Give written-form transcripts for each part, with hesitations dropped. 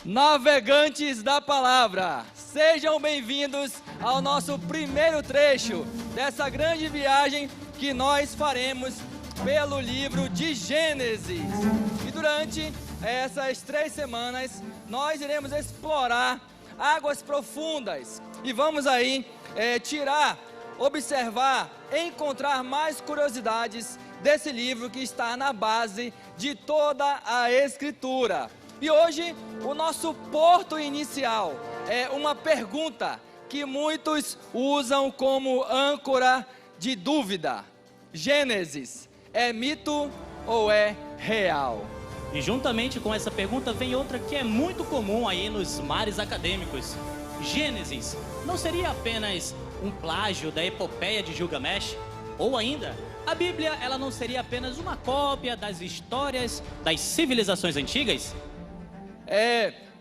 Navegantes da Palavra, sejam bem-vindos ao nosso primeiro trecho dessa grande viagem que nós faremos pelo livro de Gênesis. E durante essas 3 semanas, nós iremos explorar águas profundas e vamos aí observar, encontrar mais curiosidades desse livro que está na base de toda a Escritura. E hoje, o nosso porto inicial é uma pergunta que muitos usam como âncora de dúvida. Gênesis, é mito ou é real? E juntamente com essa pergunta vem outra que é muito comum aí nos mares acadêmicos. Gênesis não seria apenas um plágio da epopeia de Gilgamesh? Ou ainda, a Bíblia ela não seria apenas uma cópia das histórias das civilizações antigas?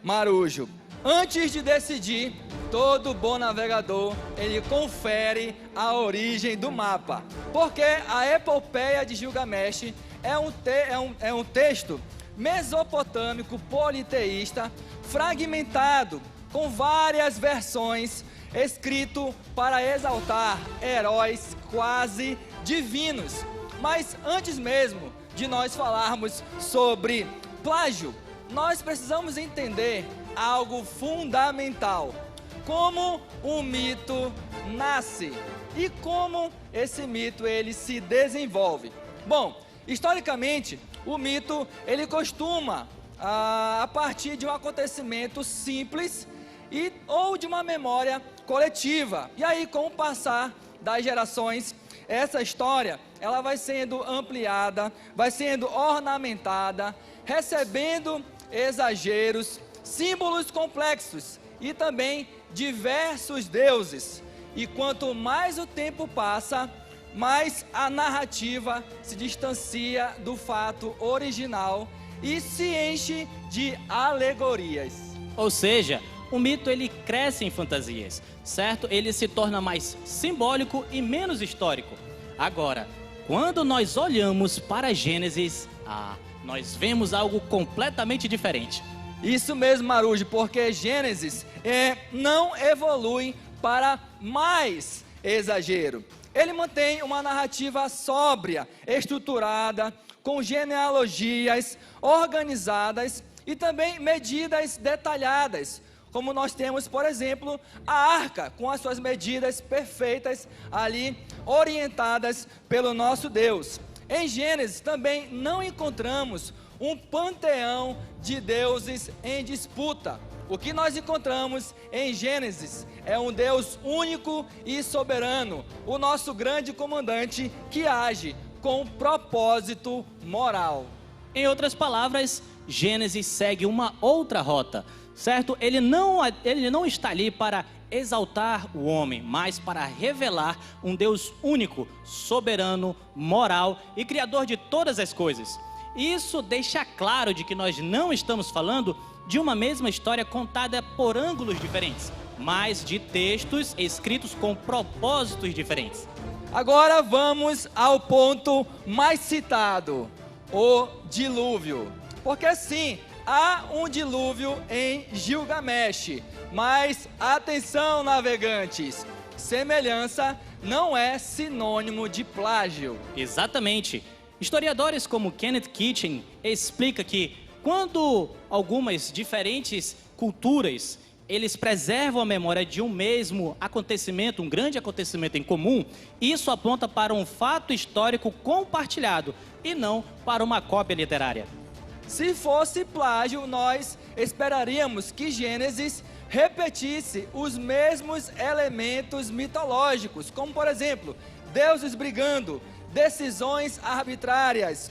Marujo, antes de decidir, todo bom navegador, ele confere a origem do mapa. Porque a epopeia de Gilgamesh é um texto mesopotâmico politeísta, fragmentado, com várias versões, escrito para exaltar heróis quase divinos. Mas antes mesmo de nós falarmos sobre plágio, nós precisamos entender algo fundamental: como um mito nasce e como esse mito ele se desenvolve. Bom, historicamente, o mito ele costuma a partir de um acontecimento simples ou de uma memória coletiva. E aí, com o passar das gerações, essa história ela vai sendo ampliada, vai sendo ornamentada, recebendo exageros, símbolos complexos e também diversos deuses. E quanto mais o tempo passa, mais a narrativa se distancia do fato original e se enche de alegorias. Ou seja, o mito ele cresce em fantasias, certo? Ele se torna mais simbólico e menos histórico. Agora, quando nós olhamos para Gênesis, nós vemos algo completamente diferente. Isso mesmo, Marujo, porque Gênesis não evolui para mais exagero. Ele mantém uma narrativa sóbria, estruturada, com genealogias organizadas e também medidas detalhadas, como nós temos, por exemplo, a arca, com as suas medidas perfeitas ali, orientadas pelo nosso Deus. Em Gênesis também não encontramos um panteão de deuses em disputa. O que nós encontramos em Gênesis é um Deus único e soberano, o nosso grande comandante que age com propósito moral. Em outras palavras, Gênesis segue uma outra rota, certo? Ele não está ali para exaltar o homem, mas para revelar um Deus único, soberano, moral e criador de todas as coisas. Isso deixa claro de que nós não estamos falando de uma mesma história contada por ângulos diferentes, mas de textos escritos com propósitos diferentes. Agora vamos ao ponto mais citado, o dilúvio. Porque sim, há um dilúvio em Gilgamesh, mas atenção, navegantes, semelhança não é sinônimo de plágio. Exatamente. Historiadores como Kenneth Kitchen explica que quando algumas diferentes culturas eles preservam a memória de um mesmo acontecimento, um grande acontecimento em comum, isso aponta para um fato histórico compartilhado e não para uma cópia literária. Se fosse plágio, nós esperaríamos que Gênesis repetisse os mesmos elementos mitológicos, como por exemplo, deuses brigando, decisões arbitrárias,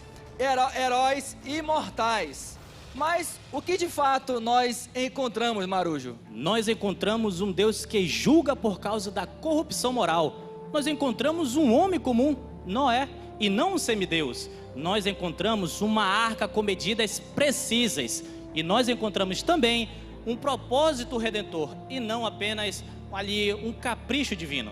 heróis imortais. Mas o que de fato nós encontramos, Marujo? Nós encontramos um Deus que julga por causa da corrupção moral. Nós encontramos um homem comum, Noé, e não um semideus. Nós encontramos uma arca com medidas precisas. E nós encontramos também um propósito redentor e não apenas ali um capricho divino.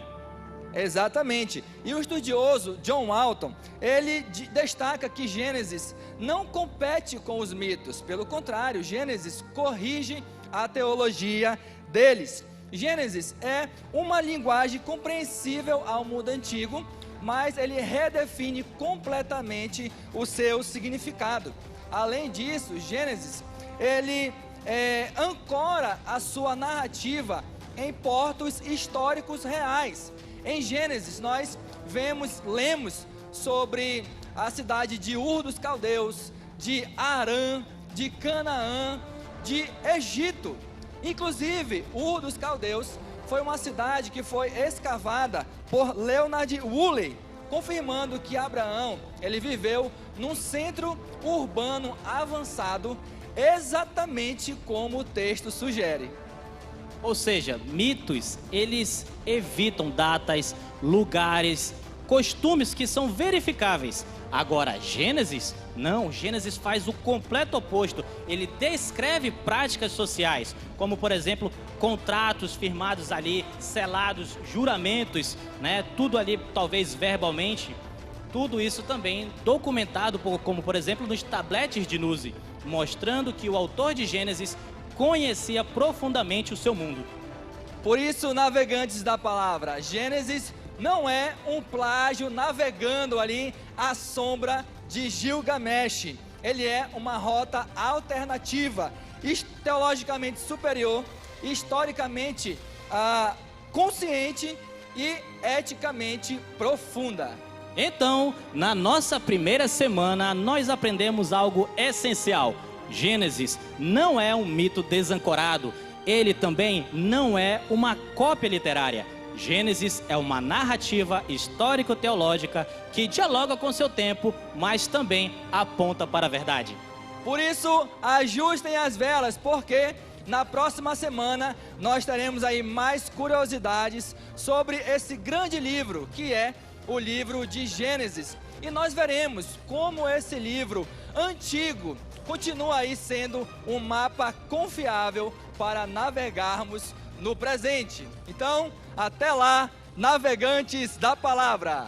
Exatamente. E o estudioso John Walton, ele destaca que Gênesis não compete com os mitos. Pelo contrário, Gênesis corrige a teologia deles. Gênesis é uma linguagem compreensível ao mundo antigo, mas ele redefine completamente o seu significado. Além disso, Gênesis, ele ancora a sua narrativa em portos históricos reais. Em Gênesis, nós lemos sobre a cidade de Ur dos Caldeus, de Arã, de Canaã, de Egito. Inclusive, Ur dos Caldeus foi uma cidade que foi escavada por Leonard Woolley, confirmando que Abraão, ele viveu num centro urbano avançado, exatamente como o texto sugere. Ou seja, mitos, eles evitam datas, lugares, costumes que são verificáveis. Agora, Gênesis, não, Gênesis faz o completo oposto. Ele descreve práticas sociais, como por exemplo, contratos firmados ali, selados, juramentos, né? Tudo ali talvez verbalmente. Tudo isso também documentado, como por exemplo nos tabletes de Nuzi, mostrando que o autor de Gênesis conhecia profundamente o seu mundo. Por isso, navegantes da palavra, Gênesis não é um plágio navegando ali à sombra de Gilgamesh. Ele é uma rota alternativa, teologicamente superior, historicamente consciente e eticamente profunda. Então, na nossa primeira semana, nós aprendemos algo essencial. Gênesis não é um mito desancorado. Ele também não é uma cópia literária. Gênesis é uma narrativa histórico-teológica que dialoga com seu tempo, mas também aponta para a verdade. Por isso, ajustem as velas, porque na próxima semana nós teremos aí mais curiosidades sobre esse grande livro, que é o livro de Gênesis. E nós veremos como esse livro antigo continua aí sendo um mapa confiável para navegarmos no presente. Então, até lá, navegantes da palavra!